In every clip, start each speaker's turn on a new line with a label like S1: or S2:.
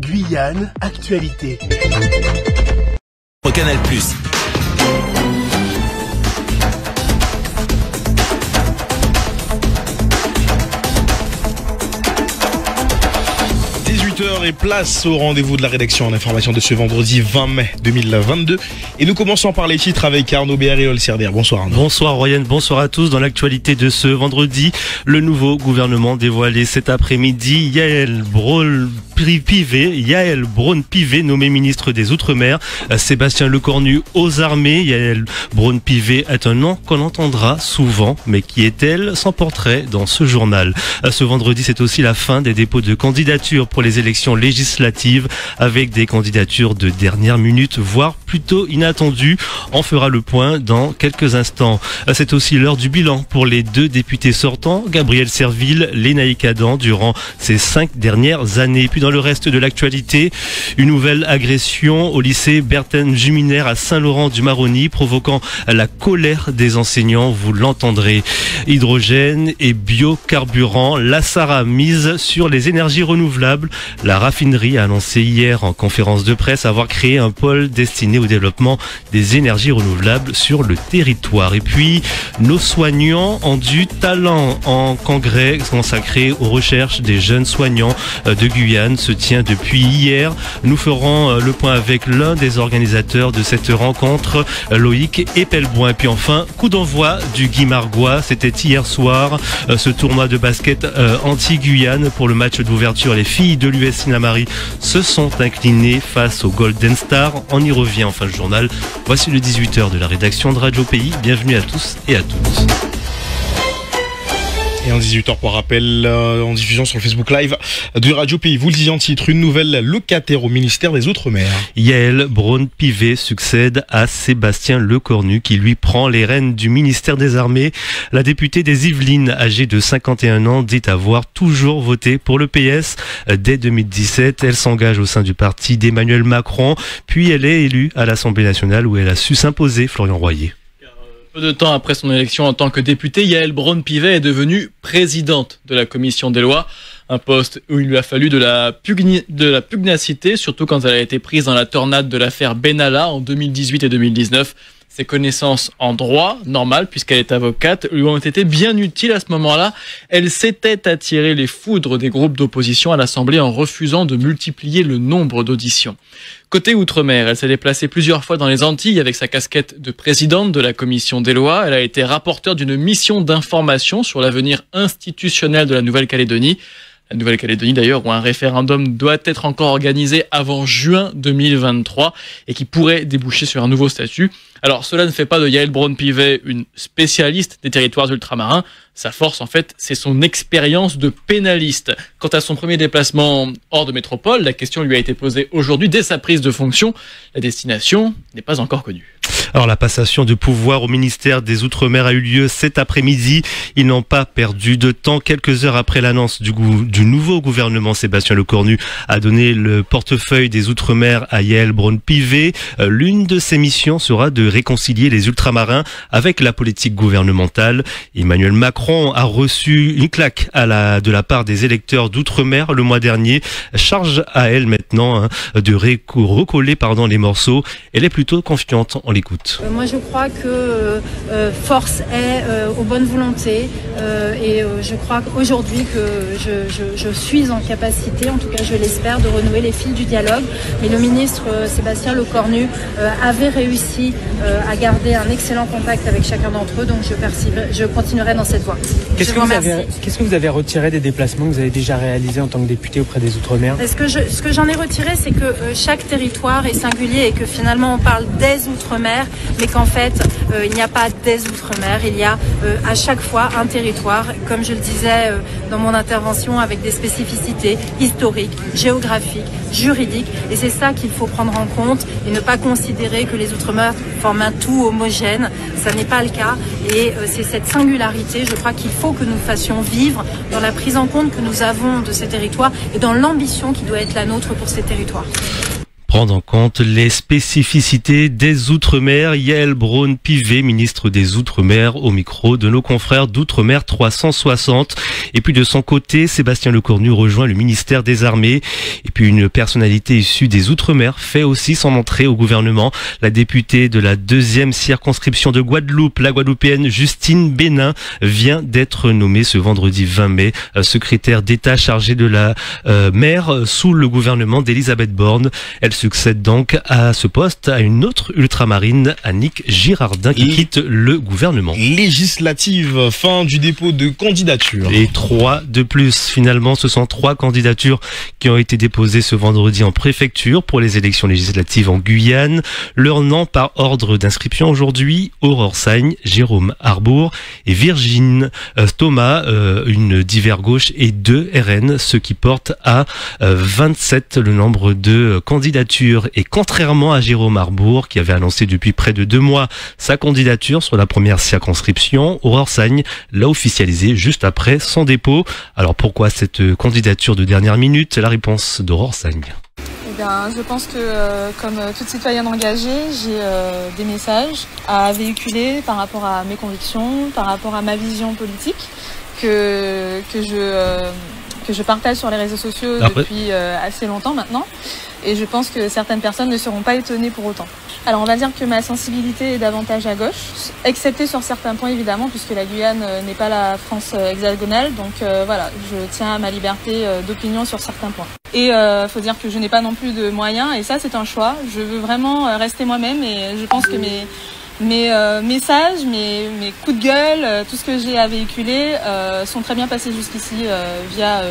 S1: Guyane, actualité.
S2: Canal+.
S3: 18h et place au rendez-vous de la rédaction en information de ce vendredi 20 mai 2022. Et nous commençons par les titres avec Arnaud Béard et Olserder. Bonsoir Arnaud.
S4: Bonsoir Royan, bonsoir à tous. Dans l'actualité de ce vendredi, le nouveau gouvernement dévoilé cet après-midi. Yael Braun-Pivet, nommé ministre des Outre-mer. Sébastien Lecornu aux armées. Yael Braun-Pivet est un nom qu'on entendra souvent, mais qui est-elle? Sans portrait dans ce journal. Ce vendredi, c'est aussi la fin des dépôts de candidatures pour les élections législatives, avec des candidatures de dernière minute, voire plutôt inattendues. On fera le point dans quelques instants. C'est aussi l'heure du bilan pour les deux députés sortants, Gabriel Serville, Lénaïque Adam, durant ces 5 dernières années. Puis dans le reste de l'actualité, une nouvelle agression au lycée Berthène Juminaire à Saint-Laurent-du-Maroni, provoquant la colère des enseignants, vous l'entendrez. Hydrogène et biocarburant, la SARA mise sur les énergies renouvelables. La raffinerie a annoncé hier en conférence de presse avoir créé un pôle destiné au développement des énergies renouvelables sur le territoire. Et puis, nos soignants ont du talent. En congrès consacré aux recherches des jeunes soignants de Guyane se tient depuis hier. Nous ferons le point avec l'un des organisateurs de cette rencontre, Loïc Epelboin. Et puis enfin, coup d'envoi du Guy Margois. C'était hier soir, ce tournoi de basket anti-Guyane. Pour le match d'ouverture, les filles de l'US Sinamari se sont inclinées face au Golden Star. On y revient en fin de journal. Voici le 18h de la rédaction de Radio Pays. Bienvenue à tous et à toutes.
S3: Et en 18h pour rappel, en diffusion sur le Facebook Live de Radio Pays. Vous le disiez en titre, une nouvelle locataire au ministère des Outre-mer.
S4: Yael Braun-Pivet succède à Sébastien Lecornu qui lui prend les rênes du ministère des Armées. La députée des Yvelines, âgée de 51 ans, dit avoir toujours voté pour le PS. Dès 2017, elle s'engage au sein du parti d'Emmanuel Macron. Puis elle est élue à l'Assemblée nationale où elle a su s'imposer. Florian Royer.
S5: Peu de temps après son élection en tant que députée, Yael Braun-Pivet est devenue présidente de la commission des lois. Un poste où il lui a fallu de la pugnacité, surtout quand elle a été prise dans la tornade de l'affaire Benalla en 2018 et 2019. Ses connaissances en droit, normal puisqu'elle est avocate, lui ont été bien utiles à ce moment-là. Elle s'était attirée les foudres des groupes d'opposition à l'Assemblée en refusant de multiplier le nombre d'auditions. Côté Outre-mer, elle s'est déplacée plusieurs fois dans les Antilles avec sa casquette de présidente de la commission des lois. Elle a été rapporteure d'une mission d'information sur l'avenir institutionnel de la Nouvelle-Calédonie. La Nouvelle-Calédonie d'ailleurs, où un référendum doit être encore organisé avant juin 2023 et qui pourrait déboucher sur un nouveau statut. Alors cela ne fait pas de Yael Braun-Pivet une spécialiste des territoires ultramarins. Sa force en fait, c'est son expérience de pénaliste. Quant à son premier déplacement hors de métropole, la question lui a été posée aujourd'hui dès sa prise de fonction. La destination n'est pas encore connue.
S4: Alors la passation de pouvoir au ministère des Outre-mer a eu lieu cet après-midi. Ils n'ont pas perdu de temps. Quelques heures après l'annonce du nouveau gouvernement, Sébastien Lecornu a donné le portefeuille des Outre-mer à Yael Braun-Pivet. L'une de ses missions sera de réconcilier les ultramarins avec la politique gouvernementale. Emmanuel Macron a reçu une claque de la part des électeurs d'Outre-mer le mois dernier. Charge à elle maintenant de recoller les morceaux. Elle est plutôt confiante. On l'écoute.
S6: Moi je crois que force est aux bonnes volontés et je crois qu'aujourd'hui que je suis en capacité, en tout cas je l'espère, de renouer les fils du dialogue. Mais le ministre Sébastien Lecornu avait réussi à garder un excellent contact avec chacun d'entre eux, donc je continuerai dans cette voie.
S7: Qu'est-ce que vous avez retiré des déplacements que vous avez déjà réalisés en tant que député auprès des Outre-mer?
S6: Ce que j'en ai retiré, c'est que chaque territoire est singulier et que finalement on parle des Outre-mer, mais qu'en fait il n'y a pas des Outre-mer, il y a à chaque fois un territoire, comme je le disais dans mon intervention, avec des spécificités historiques, géographiques, juridiques, et c'est ça qu'il faut prendre en compte et ne pas considérer que les Outre-mer forment un tout homogène. Ça n'est pas le cas et c'est cette singularité, je crois qu'il faut que nous fassions vivre dans la prise en compte que nous avons de ces territoires et dans l'ambition qui doit être la nôtre pour ces territoires.
S4: prendre en compte les spécificités des Outre-mer. Yael Braun-Pivet, ministre des Outre-mer, au micro de nos confrères d'Outre-mer 360. Et puis de son côté, Sébastien Lecornu rejoint le ministère des Armées. Et puis une personnalité issue des Outre-mer fait aussi son entrée au gouvernement. La députée de la 2e circonscription de Guadeloupe, la Guadeloupéenne Justine Bénin, vient d'être nommée ce vendredi 20 mai secrétaire d'État chargée de la mer sous le gouvernement d'Elisabeth Borne. Elle succède donc à ce poste à une autre ultramarine, Annick Girardin, qui quitte le gouvernement.
S3: Législative, fin du dépôt de candidature.
S4: Et 3 de plus. Finalement, ce sont 3 candidatures qui ont été déposées ce vendredi en préfecture pour les élections législatives en Guyane. Leur nom par ordre d'inscription aujourd'hui: Aurore Sagne, Jérôme Arbour et Virginie Thomas, une divers gauche, et 2 RN, ce qui porte à 27 le nombre de candidatures. Et contrairement à Jérôme Arbour, qui avait annoncé depuis près de 2 mois sa candidature sur la première circonscription, Aurore Sagne l'a officialisé juste après son dépôt. Alors pourquoi cette candidature de dernière minute? La réponse d'Aurore Sagne.
S2: Eh bien, je pense que, comme toute citoyenne engagée, j'ai des messages à véhiculer par rapport à mes convictions, par rapport à ma vision politique, que je partage sur les réseaux sociaux depuis assez longtemps maintenant. Et je pense que certaines personnes ne seront pas étonnées pour autant. Alors on va dire que ma sensibilité est davantage à gauche, excepté sur certains points évidemment, puisque la Guyane n'est pas la France hexagonale. Donc voilà, je tiens à ma liberté d'opinion sur certains points. Et faut dire que je n'ai pas non plus de moyens, et ça c'est un choix. Je veux vraiment rester moi-même, et je pense que mes messages, mes coups de gueule, tout ce que j'ai à véhiculer sont très bien passés jusqu'ici via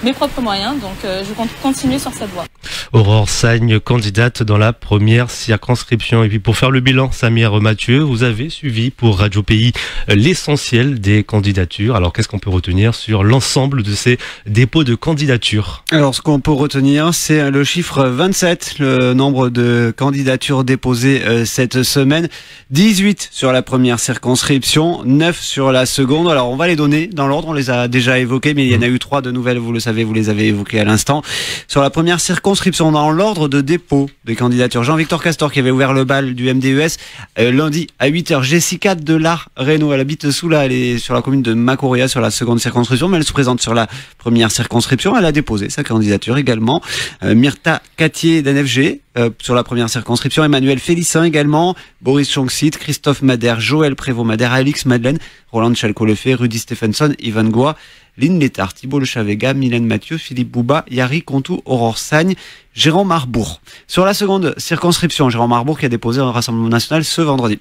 S2: mes propres moyens. Donc je compte continuer sur cette voie.
S4: Aurore Sagne, candidate dans la première circonscription. Et puis pour faire le bilan, Samir Mathieu, vous avez suivi pour Radio Pays l'essentiel des candidatures. Alors qu'est-ce qu'on peut retenir sur l'ensemble de ces dépôts de candidatures?
S8: Alors ce qu'on peut retenir, c'est le chiffre 27, le nombre de candidatures déposées cette semaine. 18 sur la première circonscription, 9 sur la seconde. Alors on va les donner dans l'ordre, on les a déjà évoqués, mais il y en a eu 3 de nouvelles, vous le savez, vous les avez évoquées à l'instant. Sur la première circonscription, dans l'ordre de dépôt des candidatures, Jean-Victor Castor qui avait ouvert le bal du MDES lundi à 8h. Jessica Delard-Reynaud, elle habite Soula, elle est sur la commune de Macoria sur la seconde circonscription, mais elle se présente sur la première circonscription. Elle a déposé sa candidature également. Myrta Catier d'NFG sur la première circonscription, Emmanuel Félicin également, Boris Chongsit, Christophe Madère, Joël Prévost-Madère, Alix Madeleine, Roland Chalco-Lefebvre, Rudy Stephenson, Ivan Goua, Lynn Létard, Thibault Le Chavega, Mylène Mathieu, Philippe Bouba, Yari Contou, Aurore Sagne, Jérôme Arbour. Sur la seconde circonscription, Jérôme Arbour qui a déposé un Rassemblement National ce vendredi.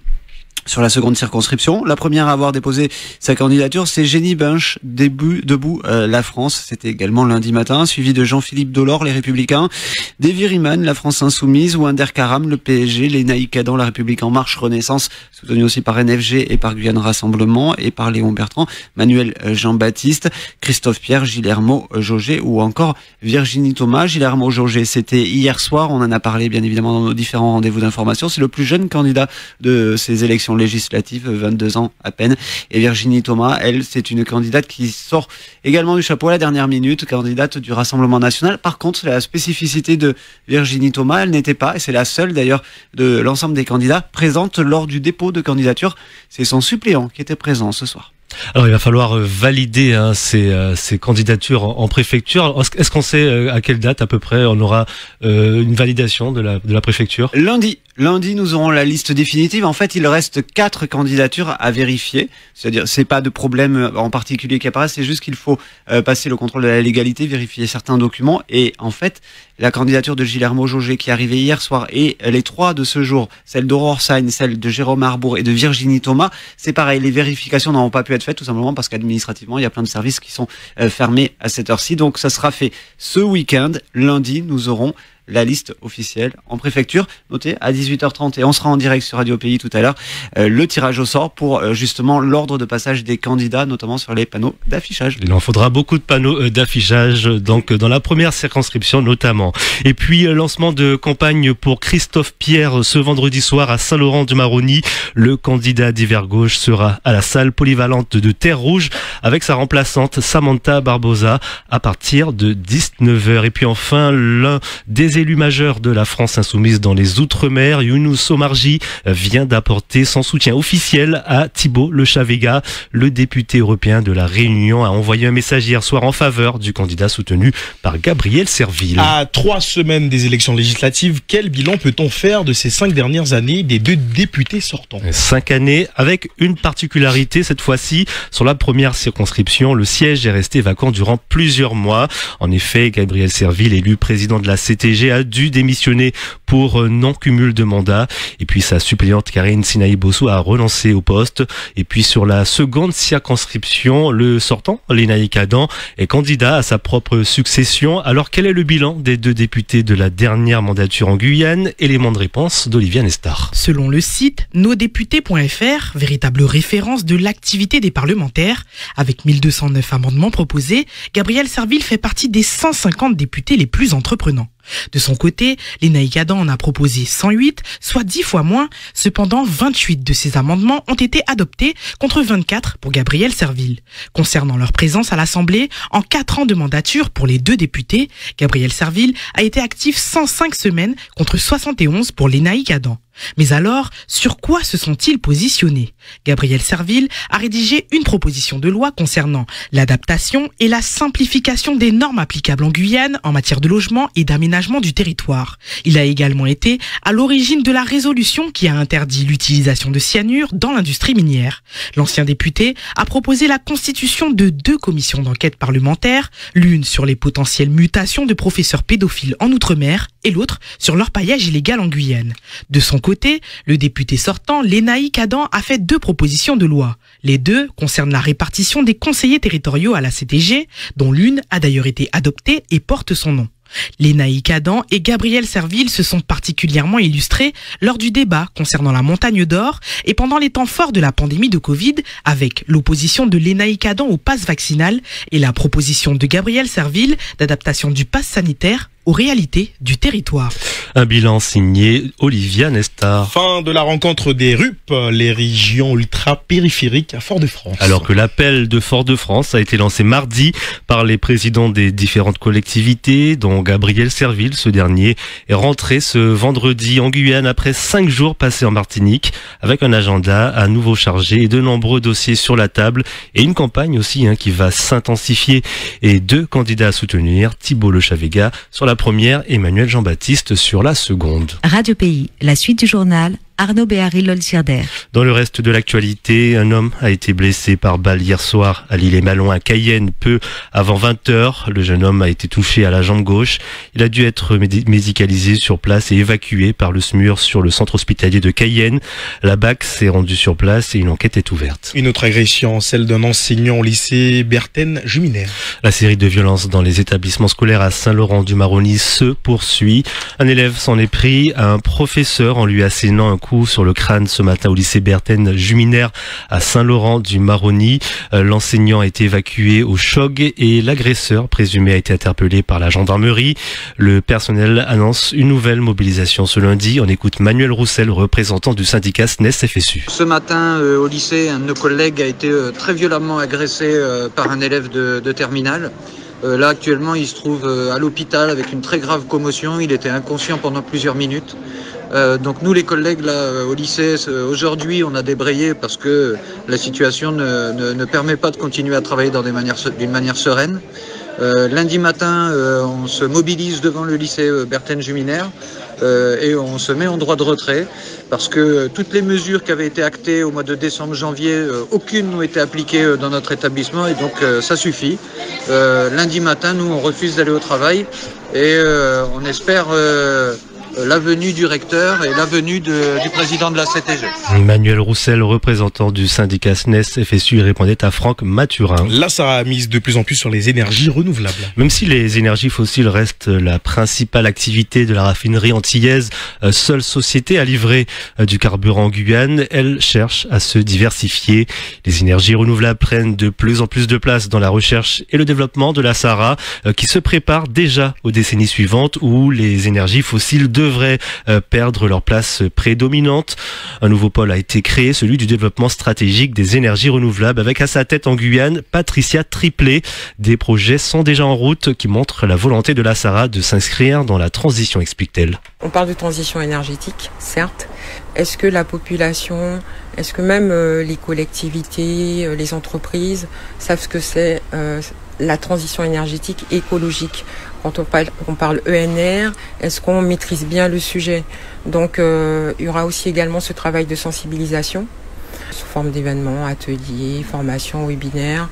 S8: Sur la seconde circonscription, la première à avoir déposé sa candidature, c'est Jenny Bunch, Debout la France. C'était également lundi matin, suivi de Jean-Philippe Delors, les Républicains, Davy Riemann, la France Insoumise, Winder Karam, le PSG, Lénaï Cadan, la République En Marche, Renaissance, soutenu aussi par NFG et par Guyane Rassemblement, et par Léon Bertrand, Manuel Jean-Baptiste, Christophe Pierre, Gillermo Jauget ou encore Virginie Thomas. Gillermo Jauget, c'était hier soir, on en a parlé bien évidemment dans nos différents rendez-vous d'information. C'est le plus jeune candidat de ces élections législative, 22 ans à peine. Et Virginie Thomas, elle, c'est une candidate qui sort également du chapeau à la dernière minute, candidate du Rassemblement National. Par contre, la spécificité de Virginie Thomas, elle n'était pas, et c'est la seule d'ailleurs de l'ensemble des candidats présente lors du dépôt de candidature. C'est son suppléant qui était présent ce soir.
S4: Alors il va falloir valider ces candidatures en préfecture. Est-ce qu'on sait à quelle date à peu près on aura une validation de la préfecture?
S8: Lundi, nous aurons la liste définitive. En fait, il reste 4 candidatures à vérifier. C'est-à-dire, c'est pas de problème en particulier qui apparaît, c'est juste qu'il faut passer le contrôle de la légalité, vérifier certains documents. Et en fait, la candidature de Gillermo Jauget qui est arrivée hier soir et les 3 de ce jour, celle d'Aurore Sagne, celle de Jérôme Arbour et de Virginie Thomas, c'est pareil. Les vérifications n'ont pas pu être faites tout simplement parce qu'administrativement, il y a plein de services qui sont fermés à cette heure-ci. Donc, ça sera fait ce week-end. Lundi, nous aurons la liste officielle en préfecture, notée à 18h30, et on sera en direct sur Radio Pays tout à l'heure, le tirage au sort pour justement l'ordre de passage des candidats, notamment sur les panneaux d'affichage.
S4: Il en faudra beaucoup de panneaux d'affichage, donc dans la première circonscription notamment. Et puis lancement de campagne pour Christophe Pierre ce vendredi soir à Saint-Laurent-du-Maroni. Le candidat d'hiver gauche sera à la salle polyvalente de Terre Rouge avec sa remplaçante Samantha Barbosa à partir de 19h. Et puis enfin, l'un des des élus majeurs de la France insoumise dans les Outre-mer, Younous Omarjee vient d'apporter son soutien officiel à Thibault Lechavega. Le député européen de La Réunion a envoyé un message hier soir en faveur du candidat soutenu par Gabriel Serville.
S3: À 3 semaines des élections législatives, quel bilan peut-on faire de ces 5 dernières années des 2 députés sortants?
S4: 5 années avec une particularité cette fois-ci. Sur la première circonscription, le siège est resté vacant durant plusieurs mois. En effet, Gabriel Serville, élu président de la CTG, a dû démissionner pour non-cumul de mandat. Et puis sa suppléante Karine Sinaï-Bossou a relancé au poste. Et puis sur la seconde circonscription, le sortant, Lénaïque Adam, est candidat à sa propre succession. Alors quel est le bilan des 2 députés de la dernière mandature en Guyane? Élément de réponse d'Olivia Nestar.
S9: Selon le site nosdéputés.fr, véritable référence de l'activité des parlementaires, avec 1209 amendements proposés, Gabriel Serville fait partie des 150 députés les plus entreprenants. De son côté, Lénaïque Adam en a proposé 108, soit 10 fois moins. Cependant, 28 de ces amendements ont été adoptés contre 24 pour Gabriel Serville. Concernant leur présence à l'Assemblée, en 4 ans de mandature pour les 2 députés, Gabriel Serville a été actif 105 semaines contre 71 pour Lénaïque Adam. Mais alors, sur quoi se sont-ils positionnés? Gabriel Serville a rédigé une proposition de loi concernant l'adaptation et la simplification des normes applicables en Guyane en matière de logement et d'aménagement du territoire. Il a également été à l'origine de la résolution qui a interdit l'utilisation de cyanure dans l'industrie minière. L'ancien député a proposé la constitution de 2 commissions d'enquête parlementaires, l'une sur les potentielles mutations de professeurs pédophiles en Outre-mer et l'autre sur l'orpaillage illégal en Guyane. De son côté, le député sortant, Lénaïque Adam, a fait 2 propositions de loi. Les 2 concernent la répartition des conseillers territoriaux à la CTG, dont l'une a d'ailleurs été adoptée et porte son nom. Lénaïque Adam et Gabriel Serville se sont particulièrement illustrés lors du débat concernant la Montagne d'Or et pendant les temps forts de la pandémie de Covid, avec l'opposition de Lénaïque Adam au pass vaccinal et la proposition de Gabriel Serville d'adaptation du pass sanitaire aux réalités du territoire.
S4: Un bilan signé Olivia Nestar.
S3: Fin de la rencontre des RUP, les régions ultra-périphériques à Fort-de-France.
S4: Alors que l'appel de Fort-de-France a été lancé mardi par les présidents des différentes collectivités, dont Gabriel Serville, ce dernier, est rentré ce vendredi en Guyane après 5 jours passés en Martinique, avec un agenda à nouveau chargé et de nombreux dossiers sur la table, et une campagne aussi qui va s'intensifier. Et 2 candidats à soutenir, Thibault Lechavega sur la première, Emmanuel Jean-Baptiste sur la seconde.
S10: Radio Pays, la suite du journal, Arnaud Béhari-Lolsirder.
S4: Dans le reste de l'actualité, un homme a été blessé par balle hier soir à l'Île-et-Malon à Cayenne, peu avant 20h. Le jeune homme a été touché à la jambe gauche. Il a dû être médicalisé sur place et évacué par le SMUR sur le centre hospitalier de Cayenne. La BAC s'est rendue sur place et une enquête est ouverte.
S3: Une autre agression, celle d'un enseignant au lycée Berthen-Juminaire.
S4: La série de violences dans les établissements scolaires à Saint-Laurent-du-Maroni se poursuit. Un élève s'en est pris à un professeur en lui assénant un coup sur le crâne ce matin au lycée Berthen-Juminaire à Saint-Laurent-du-Maroni. L'enseignant a été évacué au CHOG et l'agresseur présumé a été interpellé par la gendarmerie. Le personnel annonce une nouvelle mobilisation ce lundi. On écoute Manuel Roussel, représentant du syndicat SNES-FSU.
S11: Ce matin au lycée, un de nos collègues a été très violemment agressé par un élève de terminale. Là actuellement il se trouve à l'hôpital avec une très grave commotion, il était inconscient pendant plusieurs minutes. Donc nous les collègues là au lycée, aujourd'hui on a débrayé parce que la situation ne permet pas de continuer à travailler d'une manière sereine. Lundi matin on se mobilise devant le lycée Berthen-Juminaire et on se met en droit de retrait parce que toutes les mesures qui avaient été actées au mois de décembre-janvier, aucune n'ont été appliquées dans notre établissement et donc ça suffit. Lundi matin nous on refuse d'aller au travail et on espère la venue du recteur et la venue du président de la CTG.
S4: Emmanuel Roussel, représentant du syndicat SNES-FSU, répondait à Franck Mathurin.
S3: La SARA mise de plus en plus sur les énergies renouvelables.
S4: Même si les énergies fossiles restent la principale activité de la raffinerie antillaise, seule société à livrer du carburant en Guyane, elle cherche à se diversifier. Les énergies renouvelables prennent de plus en plus de place dans la recherche et le développement de la SARA, qui se prépare déjà aux décennies suivantes où les énergies fossiles devraient perdre leur place prédominante. Un nouveau pôle a été créé, celui du développement stratégique des énergies renouvelables, avec à sa tête en Guyane Patricia Triplet. Des projets sont déjà en route qui montrent la volonté de la SARA de s'inscrire dans la transition, explique-t-elle.
S12: On parle de transition énergétique, certes. Est-ce que la population, est-ce que même les collectivités, les entreprises savent ce que c'est la transition énergétique écologique? Quand on parle ENR, est-ce qu'on maîtrise bien le sujet? Donc il y aura aussi également ce travail de sensibilisation sous forme d'événements, ateliers, formations, webinaires.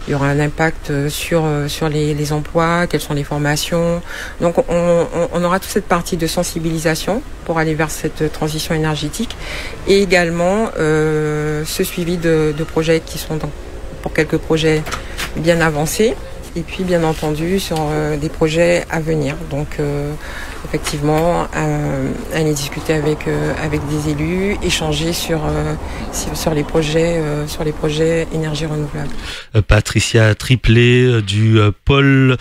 S12: Il y aura un impact sur les emplois, quelles sont les formations. Donc on aura toute cette partie de sensibilisation pour aller vers cette transition énergétique et également ce suivi de projets qui sont pour quelques projets bien avancés. Et puis bien entendu sur des projets à venir. Donc effectivement aller discuter avec des élus, échanger sur les projets énergie renouvelable.
S4: Patricia Triplet du pôle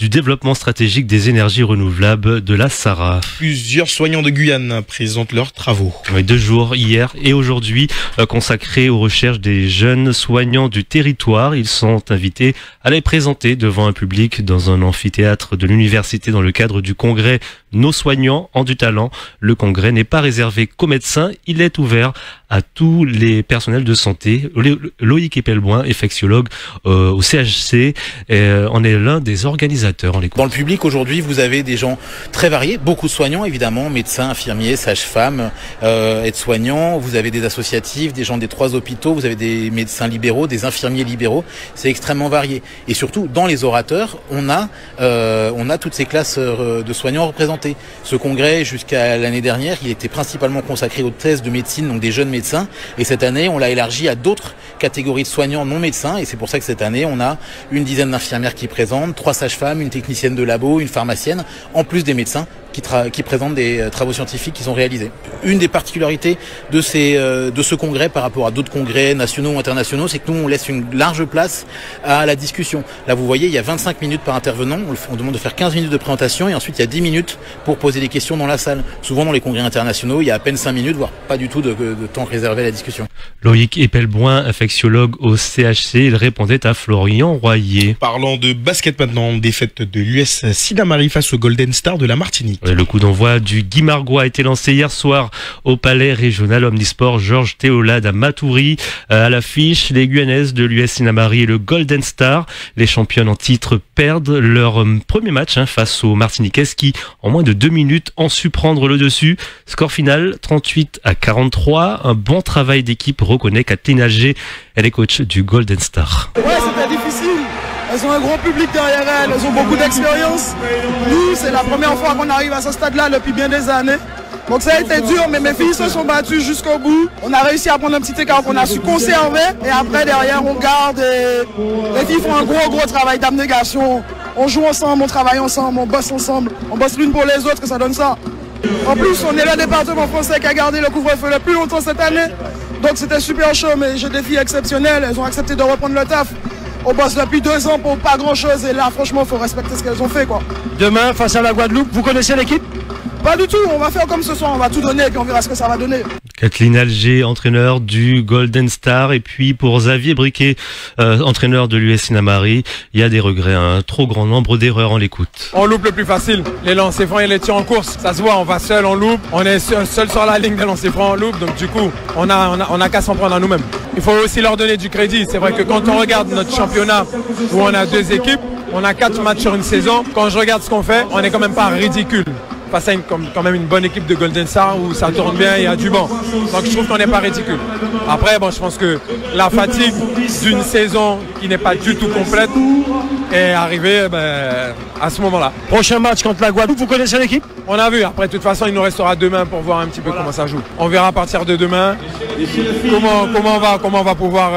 S4: du développement stratégique des énergies renouvelables de la SARA.
S3: Plusieurs soignants de Guyane présentent leurs travaux.
S4: 2 jours hier et aujourd'hui consacrés aux recherches des jeunes soignants du territoire. Ils sont invités à les présenter devant un public dans un amphithéâtre de l'université dans le cadre du congrès Nos soignants ont du talent. Le congrès n'est pas réservé qu'aux médecins, il est ouvert à tous les personnels de santé. Loïc Epelboin, infectiologue au CHC, en est l'un des organisateurs.
S13: Dans le public aujourd'hui, vous avez des gens très variés, beaucoup de soignants évidemment, médecins, infirmiers, sages-femmes, aides-soignants, vous avez des associatifs, des gens des 3 hôpitaux, vous avez des médecins libéraux, des infirmiers libéraux, c'est extrêmement varié. Et surtout, dans les orateurs, on a toutes ces classes de soignants représentées. Ce congrès, jusqu'à l'année dernière, il était principalement consacré aux thèses de médecine, donc des jeunes médecins. Et cette année, on l'a élargi à d'autres catégories de soignants non médecins. Et c'est pour ça que cette année, on a une dizaine d'infirmières qui présentent, 3 sages-femmes, une technicienne de labo, une pharmacienne, en plus des médecins qui présentent des travaux scientifiques qui sont réalisés. Une des particularités de ce congrès par rapport à d'autres congrès nationaux ou internationaux, c'est que nous, on laisse une large place à la discussion. Là, vous voyez, il y a 25 minutes par intervenant. On demande de faire 15 minutes de présentation et ensuite, il y a 10 minutes pour poser des questions dans la salle. Souvent, dans les congrès internationaux, il y a à peine 5 minutes, voire pas du tout de temps réservé à la discussion.
S4: Loïc Epelboin, infectiologue au CHC, il répondait à Florian Royer.
S3: Parlant de basket maintenant, défaite de l'US Sinamari face au Golden Star de la Martinique.
S4: Le coup d'envoi du Guy Margois a été lancé hier soir au palais régional omnisport Georges Théolade à Matoury. À l'affiche, les Guyanaises de l'US Sinamari et le Golden Star, les championnes en titre, perdent leur premier match face aux Martiniquaises qui, en moins de 2 minutes, ont su prendre le dessus. Score final 38-43. Un bon travail d'équipe, reconnaît Kathleen Alger. Elle est coach du Golden Star.
S14: Ouais, c'était difficile. Elles ont un gros public derrière elles, elles ont beaucoup d'expérience. Nous, c'est la première fois qu'on arrive à ce stade-là depuis bien des années. Donc ça a été dur, mais mes filles se sont battues jusqu'au bout. On a réussi à prendre un petit écart qu'on a su conserver. Et après, derrière, on garde. Et les filles font un gros travail d'abnégation. On joue ensemble, on travaille ensemble, on bosse ensemble. On bosse l'une pour les autres, que ça donne ça. En plus, on est le département français qui a gardé le couvre-feu le plus longtemps cette année. Donc c'était super chaud, mais j'ai des filles exceptionnelles. Elles ont accepté de reprendre le taf. On bosse depuis 2 ans pour pas grand chose et là franchement il faut respecter ce qu'elles ont fait quoi.
S15: Demain face à la Guadeloupe, vous connaissez l'équipe?
S14: Pas du tout, on va faire comme ce soir, on va tout donner et puis on verra ce que ça va donner.
S4: Kathleen Alger, entraîneur du Golden Star, et puis pour Xavier Briquet, entraîneur de l'US Sinamari, il y a des regrets, un trop grand nombre d'erreurs, on l'écoute.
S16: On loupe le plus facile, les lancers francs et les tirs en course, ça se voit, on va seul, on loupe, on est seul sur la ligne des lancers francs, on loupe, donc du coup, on a qu'à s'en prendre à nous-mêmes. Il faut aussi leur donner du crédit, c'est vrai que quand on regarde notre championnat, où on a 2 équipes, on a 4 matchs sur une saison, quand je regarde ce qu'on fait, on n'est quand même pas ridicule. Face à quand même une bonne équipe de Golden Star où ça tourne bien et il y a du banc. Donc je trouve qu'on n'est pas ridicule. Après, bon, je pense que la fatigue d'une saison qui n'est pas du tout complète est arrivée à ce moment-là.
S15: Prochain match contre la Guadeloupe, vous connaissez l'équipe?
S16: On a vu. Après, de toute façon, il nous restera demain pour voir un petit peu comment ça joue. On verra à partir de demain comment on va pouvoir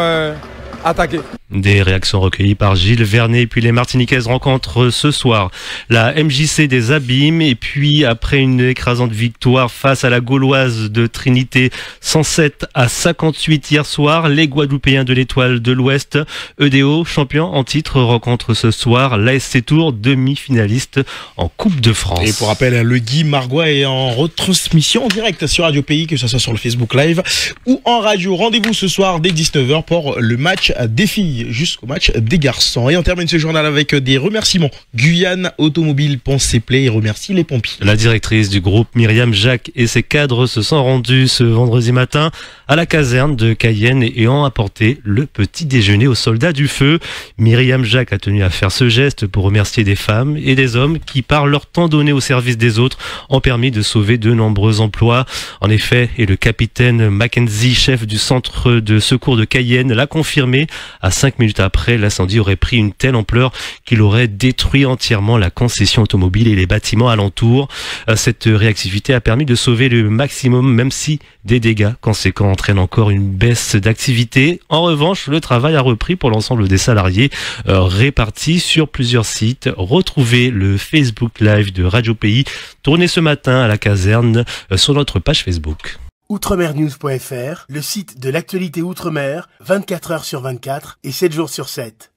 S16: attaquer.
S4: Des réactions recueillies par Gilles Vernet. Puis les Martiniquaises rencontrent ce soir la MJC des Abîmes. Et puis après une écrasante victoire face à la Gauloise de Trinité 107-58 hier soir, les Guadeloupéens de l'Étoile de l'Ouest, EDO, champion en titre, rencontrent ce soir l'ASC Tours, demi-finaliste en Coupe de France.
S3: Et pour rappel, le Guy Margois est en retransmission en direct sur Radio Pays, que ce soit sur le Facebook Live ou en radio. Rendez-vous ce soir dès 19h pour le match des filles jusqu'au match des garçons. Et on termine ce journal avec des remerciements. Guyane Automobile Ponce Play et remercie les pompiers.
S4: La directrice du groupe Myriam Jacques et ses cadres se sont rendus ce vendredi matin à la caserne de Cayenne et ont apporté le petit déjeuner aux soldats du feu. Myriam Jacques a tenu à faire ce geste pour remercier des femmes et des hommes qui, par leur temps donné au service des autres, ont permis de sauver de nombreux emplois. En effet, et le capitaine Mackenzie, chef du centre de secours de Cayenne, l'a confirmé. À 5 minutes après, l'incendie aurait pris une telle ampleur qu'il aurait détruit entièrement la concession automobile et les bâtiments alentours. Cette réactivité a permis de sauver le maximum, même si des dégâts conséquents entraînent encore une baisse d'activité. En revanche, le travail a repris pour l'ensemble des salariés répartis sur plusieurs sites. Retrouvez le Facebook Live de Radio Pays, tourné ce matin à la caserne sur notre page Facebook.
S1: Outremernews.fr, le site de l'actualité Outre-mer, 24 heures sur 24 et 7 jours sur 7.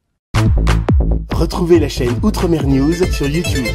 S1: Retrouvez la chaîne Outremer News sur YouTube.